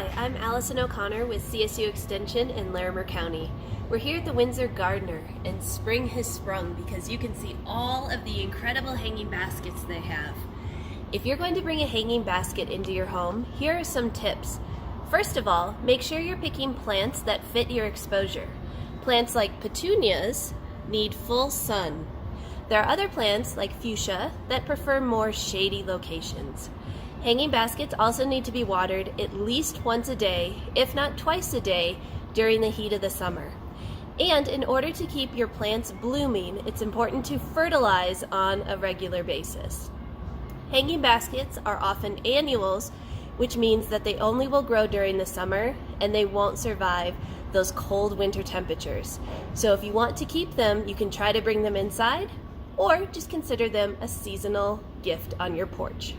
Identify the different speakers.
Speaker 1: Hi, I'm Alison O'Connor with CSU Extension in Larimer County. We're here at the Windsor Gardener, and spring has sprung because you can see all of the incredible hanging baskets they have. If you're going to bring a hanging basket into your home, here are some tips. First of all, make sure you're picking plants that fit your exposure. Plants like petunias need full sun. There are other plants like fuchsia that prefer more shady locations. Hanging baskets also need to be watered at least once a day, if not twice a day, during the heat of the summer. And in order to keep your plants blooming, it's important to fertilize on a regular basis. Hanging baskets are often annuals, which means that they only will grow during the summer and they won't survive those cold winter temperatures. So if you want to keep them, you can try to bring them inside or just consider them a seasonal gift on your porch.